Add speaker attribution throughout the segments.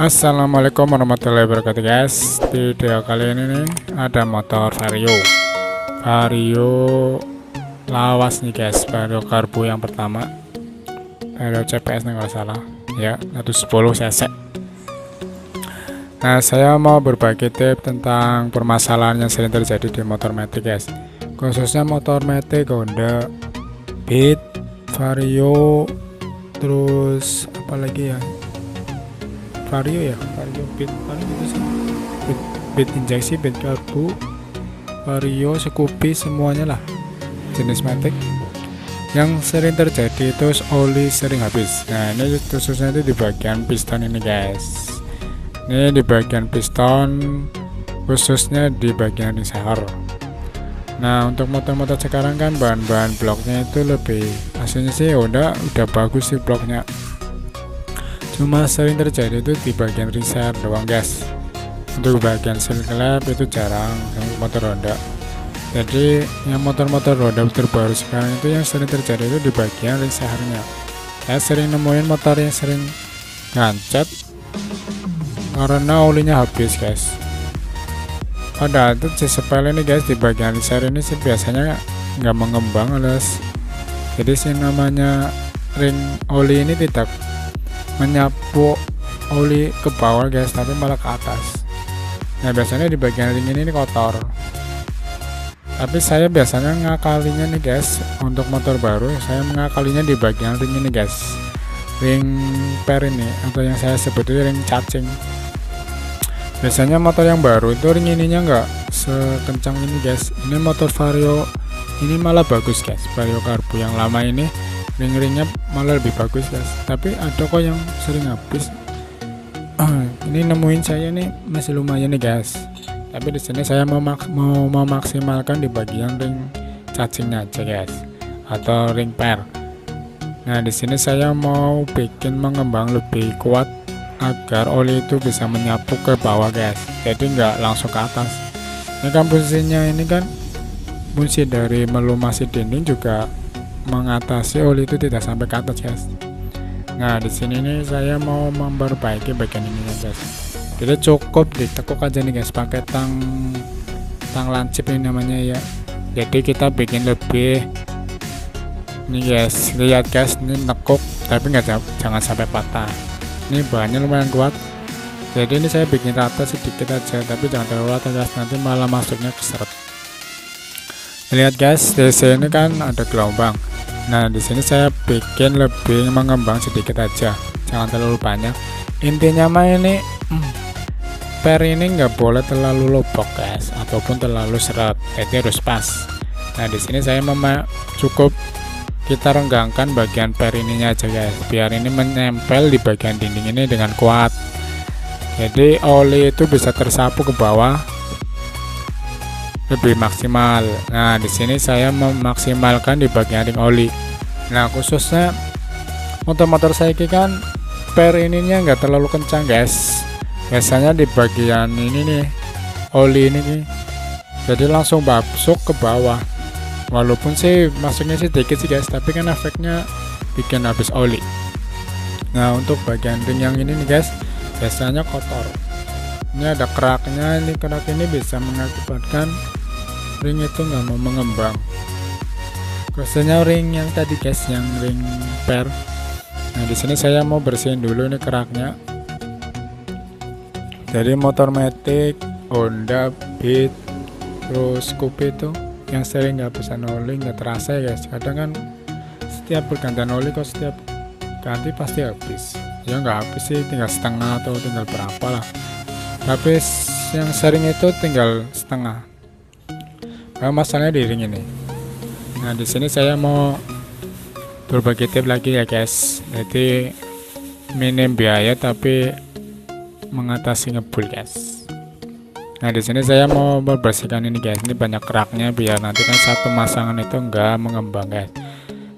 Speaker 1: Assalamualaikum warahmatullahi wabarakatuh guys. Di video kali ini nih ada motor Vario lawas nih guys, Vario karbu yang pertama, Vario CPS nih kalau salah ya, 110 cc. Nah, saya mau berbagi tips tentang permasalahan yang sering terjadi di motor matic guys, khususnya motor matic Honda Beat, Vario, terus apa lagi ya, Vario Beat, paling gitu sih. Beat injeksi, Beat karbu, Vario, Scoopy, semuanya lah jenis matic yang sering terjadi itu oli sering habis. Nah, ini khususnya itu di bagian piston ini guys. Ini di bagian piston, khususnya di bagian ring seher. Nah, untuk motor-motor sekarang kan bahan-bahan bloknya itu lebih, aslinya sih udah bagus sih bloknya, cuma sering terjadi itu di bagian ring seher doang guys. Untuk bagian seal klep itu jarang untuk motor Honda. Jadi yang motor-motor Honda terbaru sekarang itu yang sering terjadi itu di bagian ring sehernya. Saya sering nemuin motor yang sering ngancet karena olinya habis guys. Padahal itu sepele nih guys, di bagian ring seher ini sih biasanya nggak mengembang alias, jadi sih namanya ring oli ini tidak menyapu oli ke bawah guys, tapi malah ke atas. Nah, biasanya di bagian ring ini kotor, tapi saya biasanya ngakalinya nih guys, untuk motor baru saya mengakalinya di bagian ring ini guys, ring per ini, atau yang saya sebut ring cacing. Biasanya motor yang baru itu ring ininya nggak sekencang ini guys. Ini motor Vario ini malah bagus guys, Vario karbu yang lama ini ring-ringnya malah lebih bagus guys, tapi ada kok yang sering habis. Ini nemuin saya nih masih lumayan nih guys, tapi di sini saya mau memaksimalkan di bagian ring cacingnya aja guys, atau ring per. Nah, di sini saya mau bikin mengembang lebih kuat agar oli itu bisa menyapu ke bawah guys, jadi nggak langsung ke atas. Ini kan fungsinya, ini kan fungsi dari melumasi dinding juga mengatasi oli itu tidak sampai ke atas guys. Nah, di sini nih saya mau memperbaiki bagian ini guys. Jadi cukup ditekuk aja nih guys, pakai tang lancip ini namanya ya. Jadi kita bikin lebih, nih guys, lihat guys, ini nekuk tapi jangan sampai patah. Ini bahannya lumayan kuat, jadi ini saya bikin rata sedikit aja, tapi jangan terlalu rata guys, nanti malah masuknya keseret. Lihat guys, di sini kan ada gelombang. Nah, di sini saya bikin lebih mengembang sedikit aja, jangan terlalu banyak. Intinya mah ini per ini nggak boleh terlalu lobok guys, ataupun terlalu seret, jadi harus pas. Nah, di sini saya cukup kita renggangkan bagian per ininya aja guys, biar ini menempel di bagian dinding ini dengan kuat, jadi oli itu bisa tersapu ke bawah lebih maksimal. Nah, di sini saya memaksimalkan di bagian ring oli. Nah, khususnya motor-motor saya ini kan per ininya nggak terlalu kencang guys, biasanya di bagian ini nih oli ini nih, jadi langsung masuk ke bawah. Walaupun sih masuknya sih dikit sih guys, tapi kan efeknya bikin habis oli. Nah, untuk bagian ring yang ini nih guys, biasanya kotor. Ini ada keraknya, ini kerak ini bisa mengakibatkan ring itu nggak mau mengembang. Khususnya ring yang tadi guys, yang ring per. Nah, di sini saya mau bersihin dulu ini keraknya. Jadi motor matic Honda Beat terus Scoopy itu yang sering nggak bisa oli, nggak terasa ya guys. Kadang kan setiap pergantian oli kok setiap ganti pasti habis. Ya nggak habis sih, tinggal setengah atau tinggal berapa lah. Tapi yang sering itu tinggal setengah. Nah, masalahnya di ring ini. Nah, di sini saya mau berbagi tips lagi ya guys. Jadi minim biaya tapi mengatasi ngebul guys. Nah, di sini saya mau membersihkan ini guys. Ini banyak keraknya biar nanti kan satu masangan itu enggak mengembang guys.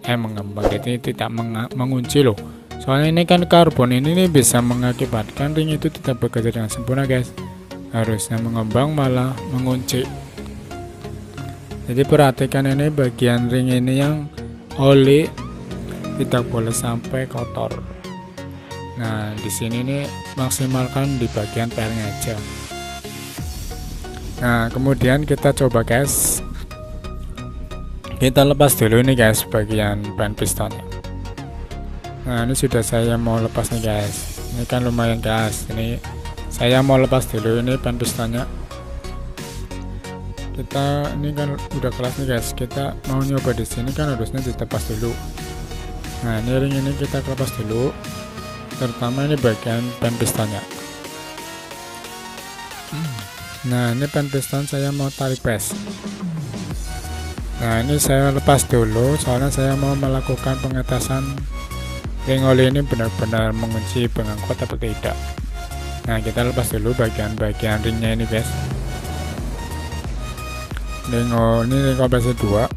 Speaker 1: Mengembang, jadi tidak mengunci loh. Soalnya ini kan karbon ini nih bisa mengakibatkan ring itu tidak bekerja dengan sempurna guys. Harusnya mengembang malah mengunci. Jadi perhatikan ini bagian ring ini yang oli tidak boleh sampai kotor. Nah, di sini nih maksimalkan di bagian pelnya aja. Nah, kemudian kita coba guys. Kita lepas dulu nih guys bagian ban pistonnya. Nah, ini sudah saya mau lepas nih guys. Ini kan lumayan guys. Ini saya mau lepas dulu ini ban pistonnya. Kita ini kan udah kelas nih guys. Kita mau nyoba di sini kan harusnya dilepas dulu. Nah, ini ring ini kita lepas dulu. Terutama ini bagian ban pistonnya. Nah, ini ban piston saya mau tarik press. Nah, ini saya lepas dulu soalnya saya mau melakukan pengetasan ring oli ini benar-benar mengunci pengangkut atau tidak. Nah, kita lepas dulu bagian-bagian ringnya ini guys. Ini ring kompresor 2.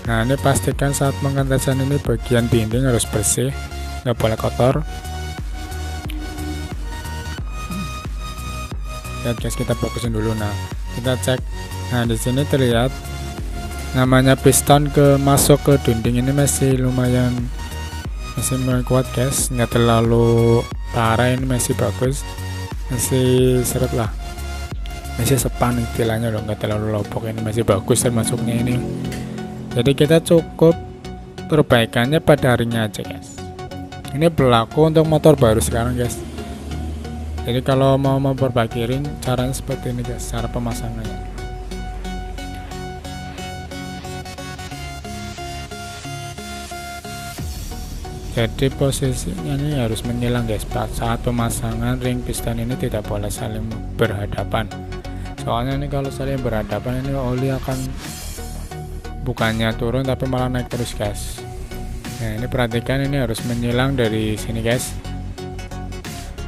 Speaker 1: Nah, ini pastikan saat pengetasan ini bagian dinding harus bersih, nggak boleh kotor. Lihat guys, kita fokusin dulu. Nah, kita cek. Nah, di sini terlihat namanya piston masuk ke dinding ini masih lumayan kuat guys, nggak terlalu parah, ini masih bagus, masih seret lah, masih sepan istilahnya loh, nggak terlalu lopok, ini masih bagus termasuknya ini. Jadi kita cukup perbaikannya pada ringnya aja guys. Ini berlaku untuk motor baru sekarang guys. Jadi kalau mau memperbaiki ring caranya seperti ini guys, cara pemasangannya. Jadi posisinya ini harus menyilang guys. Saat pemasangan ring piston ini tidak boleh saling berhadapan. Soalnya ini kalau saling berhadapan ini oli akan bukannya turun tapi malah naik terus guys. Nah, ini perhatikan, ini harus menyilang dari sini guys.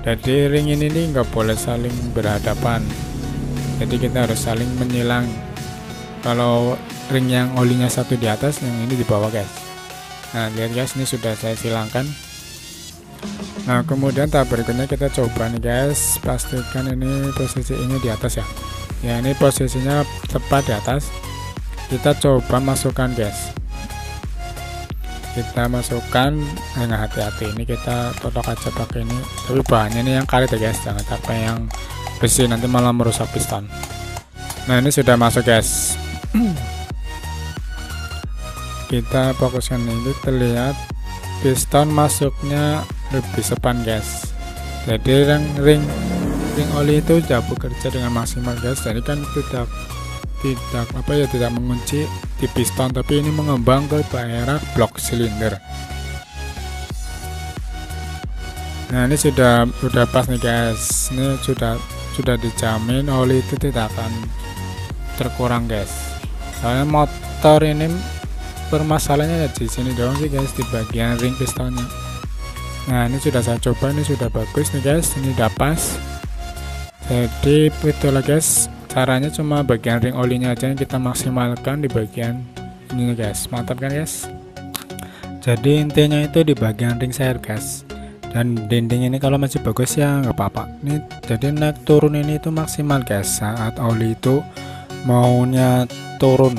Speaker 1: Jadi ring ini nih nggak boleh saling berhadapan. Jadi kita harus saling menyilang. Kalau ring yang olinya satu di atas, yang ini di bawah guys. Nah, lihat guys, ini sudah saya silangkan. Nah, kemudian tahap berikutnya kita coba nih guys, pastikan ini posisi ini di atas ya. Ya, ini posisinya tepat di atas. Kita coba masukkan guys. Kita masukkan dengan hati-hati, ini kita totok aja pakai ini, tapi bahannya ini yang karet ya guys, jangan pakai yang besi, nanti malah merusak piston. Nah, ini sudah masuk guys. Kita fokuskan, ini terlihat piston masuknya lebih sepan guys. Jadi ring oli itu sudah bekerja dengan maksimal guys. Jadi kan tidak mengunci di piston, tapi ini mengembang ke daerah blok silinder. Nah, ini sudah pas nih guys. Ini sudah dijamin oli itu tidak akan terkurang guys. Soalnya motor ini permasalahannya di sini doang sih guys, di bagian ring pistonnya. Nah, ini sudah saya coba, ini sudah bagus nih guys, ini udah pas. Jadi itulah guys, caranya cuma bagian ring olinya aja yang kita maksimalkan di bagian ini guys. Mantap kan guys. Jadi intinya itu di bagian ring serep guys. Dan dinding ini kalau masih bagus ya nggak apa-apa. Ini jadi naik turun ini itu maksimal guys saat oli itu maunya turun.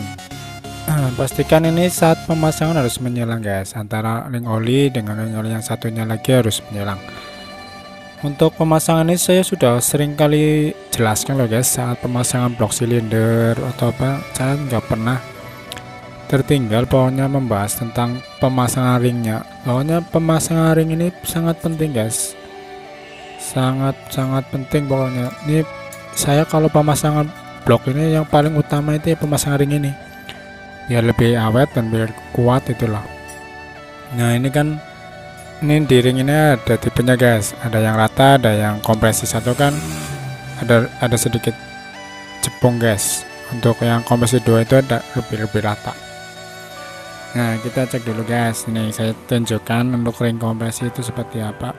Speaker 1: Pastikan ini saat pemasangan harus menyilang guys, antara ring oli dengan ring oli yang satunya lagi harus menyilang. Untuk pemasangan ini saya sudah sering kali jelaskan loh guys, saat pemasangan blok silinder atau apa, saya nggak pernah tertinggal pokoknya membahas tentang pemasangan ringnya. Pokoknya pemasangan ring ini sangat penting guys, sangat penting pokoknya. Ini saya kalau pemasangan blok ini yang paling utama itu pemasangan ring ini, biar lebih awet dan biar kuat itulah. Nah, ini kan ini di ring ini ada tipenya guys, ada yang rata, ada yang kompresi satu kan ada sedikit cepung guys. Untuk yang kompresi 2 itu ada lebih rata. Nah, kita cek dulu guys, ini saya tunjukkan untuk ring kompresi itu seperti apa.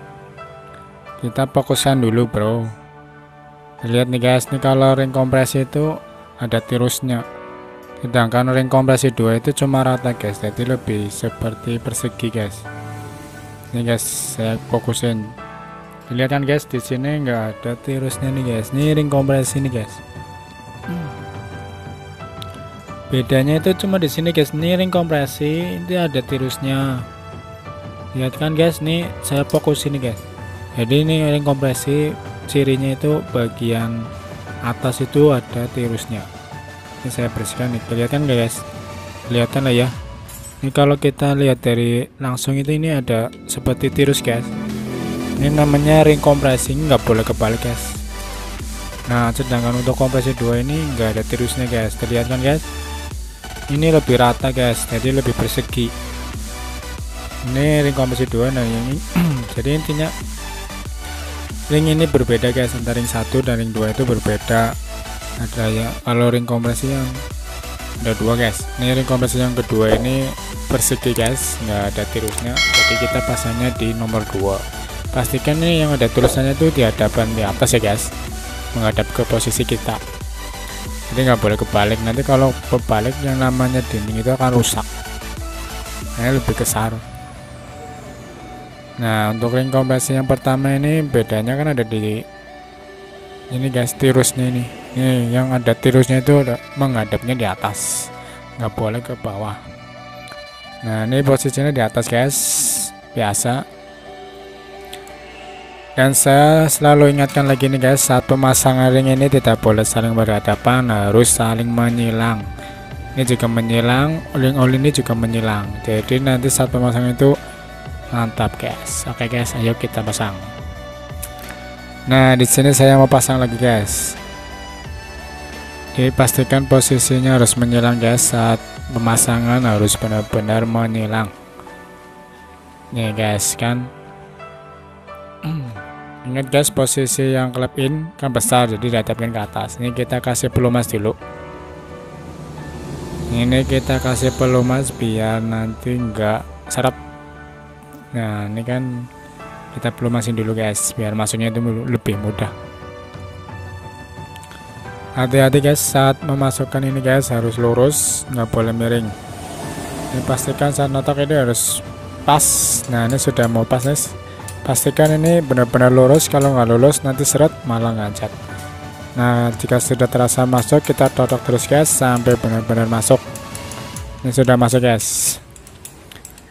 Speaker 1: Kita fokuskan dulu bro. Lihat nih guys, nih kalau ring kompresi itu ada tirusnya, sedangkan ring kompresi 2 itu cuma rata guys, jadi lebih seperti persegi guys. Ini guys, saya fokusin, lihat kan guys, di sini nggak ada tirusnya nih guys. Ini ring kompresi nih guys. Bedanya itu cuma di sini guys. Ini ring kompresi itu ada tirusnya. Lihat kan guys, nih saya fokusin nih guys. Jadi ini ring kompresi cirinya itu bagian atas itu ada tirusnya. Ini saya bersihkan nih, kelihatan nggak guys? Kelihatan lah ya. Ini kalau kita lihat dari langsung itu ini ada seperti tirus guys. Ini namanya ring kompresi, nggak boleh kebalik guys. Nah sedangkan untuk kompresi 2 ini nggak ada tirusnya guys, terlihat kan guys? Ini lebih rata guys, jadi lebih persegi. Ini ring kompresi 2, nah ini jadi intinya ring ini berbeda guys, antara ring 1 dan ring 2 itu berbeda. Ada ya, kalau ring kompresi yang ada 2 guys. Ini ring kompresi yang kedua ini persegi guys, nggak ada tirusnya, jadi kita pasangnya di nomor 2. Pastikan nih yang ada tulisannya itu di hadapan di atas ya guys, menghadap ke posisi kita, jadi nggak boleh kebalik. Nanti kalau kebalik yang namanya dinding itu akan rusak. Ini lebih kesar. Nah untuk ring kompresi yang pertama ini bedanya kan ada di ini guys, tirusnya ini yang ada tirusnya itu menghadapnya di atas, nggak boleh ke bawah. Nah ini posisinya di atas guys, biasa. Dan saya selalu ingatkan lagi nih guys, saat pemasangan ring ini tidak boleh saling berhadapan, harus saling menyilang. Ini juga menyilang, ring oli ini juga menyilang, jadi nanti saat pemasangan itu mantap guys. Oke guys, ayo kita pasang. Nah di sini saya mau pasang lagi guys. Dipastikan posisinya harus menyilang guys, saat pemasangan harus benar-benar menyilang. Nih guys kan. Ingat guys, posisi yang klep in kan besar, jadi dihadapkan ke atas. Ini kita kasih pelumas dulu. Ini kita kasih pelumas biar nanti enggak seret. Nah ini kan kita pelumasin dulu guys, biar masuknya itu lebih mudah. Hati-hati guys saat memasukkan ini guys, harus lurus, nggak boleh miring. Ini pastikan saat notok ini harus pas. Nah ini sudah mau pas guys, pastikan ini benar-benar lurus. Kalau nggak lurus nanti seret malah ngacat. Nah jika sudah terasa masuk, kita totok terus guys sampai benar-benar masuk. Ini sudah masuk guys,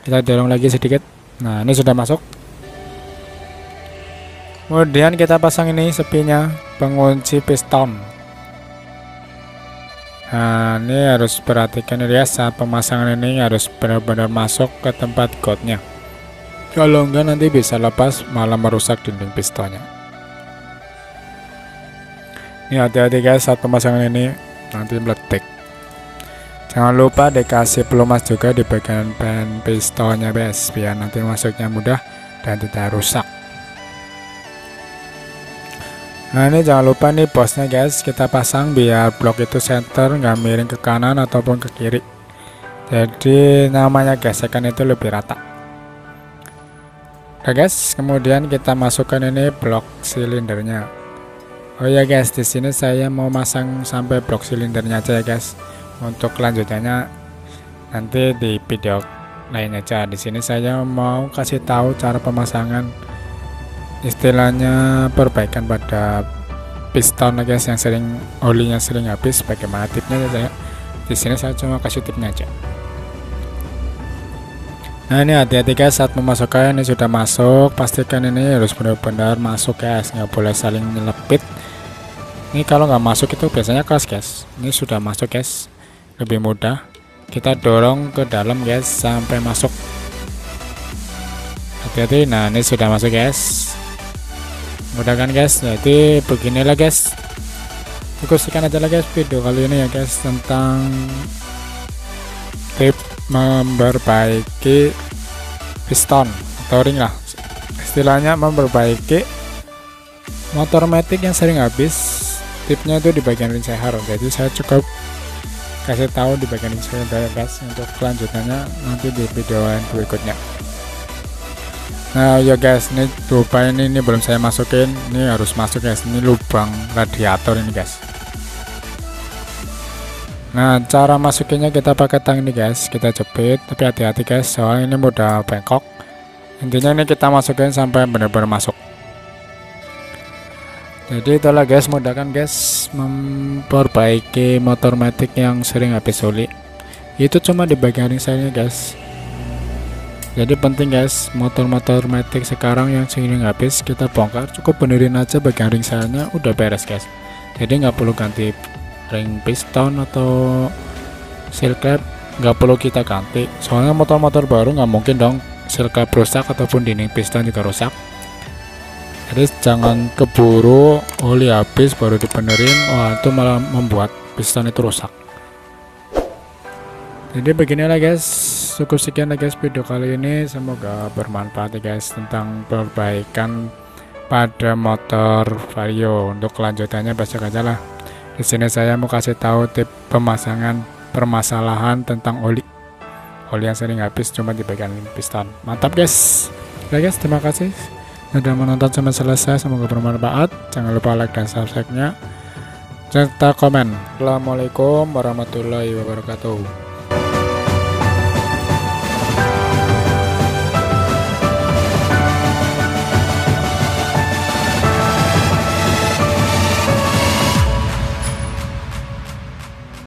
Speaker 1: kita dorong lagi sedikit. Nah ini sudah masuk. Kemudian kita pasang ini sepinya, pengunci piston. Nah ini harus perhatikan ya, saat pemasangan ini harus benar-benar masuk ke tempat godnya. Kalau enggak nanti bisa lepas, malah merusak dinding pistonnya. Ini hati-hati guys saat pemasangan ini, nanti meledak. Jangan lupa dikasih pelumas juga di bagian pen pistonnya guys, biar nanti masuknya mudah dan tidak rusak. Nah ini jangan lupa nih bosnya guys, kita pasang biar blok itu center, nggak miring ke kanan ataupun ke kiri. Jadi namanya gesekan itu lebih rata. Oke guys, kemudian kita masukkan ini blok silindernya. Oh ya guys, di sini saya mau masang sampai blok silindernya aja ya guys. Untuk kelanjutannya nanti di video lain aja. Di sini saya mau kasih tahu cara pemasangan, istilahnya perbaikan pada piston guys, yang sering olinya sering habis. Bagaimana tipnya ya, di sini saya cuma kasih tipnya aja. Nah ini hati-hati guys saat memasukkan. Ini sudah masuk, pastikan ini harus benar-benar masuk guys, nggak boleh saling melepit. Ini kalau nggak masuk itu biasanya keras guys. Ini sudah masuk guys, lebih mudah. Kita dorong ke dalam guys sampai masuk. Hati-hati. Nah ini sudah masuk guys, mudah kan guys. Jadi beginilah guys, sekian aja lah guys video kali ini ya guys, tentang tip memperbaiki piston atau ring lah, istilahnya memperbaiki motor matic yang sering habis. Tipnya itu di bagian ring seher, jadi saya cukup kasih tahu di bagian ring seher guys. Untuk kelanjutannya nanti di video yang berikutnya. Nah ya guys, ini lupa ini belum saya masukin, ini harus masuk guys. Ini lubang radiator ini guys. Nah cara masukinnya kita pakai tang ini guys, kita jepit, tapi hati-hati guys soalnya ini mudah bengkok. Intinya ini kita masukin sampai benar-benar masuk. Jadi itulah guys, mudahkan guys memperbaiki motor matic yang sering habis oli. Itu cuma di bagian ring saya guys. Jadi penting guys, motor-motor matic sekarang yang sering habis kita bongkar, cukup benerin aja bagian ring sayanya, udah beres guys. Jadi nggak perlu ganti ring piston atau seal cap, nggak perlu kita ganti, soalnya motor-motor baru nggak mungkin dong seal cap rusak ataupun dinding piston juga rusak. Jadi jangan keburu oli habis baru dibenerin, wah itu malah membuat piston itu rusak. Jadi beginilah guys, cukup sekian lah guys video kali ini, semoga bermanfaat ya guys tentang perbaikan pada motor Vario. Untuk kelanjutannya besok aja lah. Di sini saya mau kasih tahu tip pemasangan permasalahan tentang oli yang sering habis cuma di bagian piston. Mantap guys. Oke guys, terima kasih sudah menonton sampai selesai, semoga bermanfaat. Jangan lupa like dan subscribe nya serta komen. Assalamualaikum warahmatullahi wabarakatuh.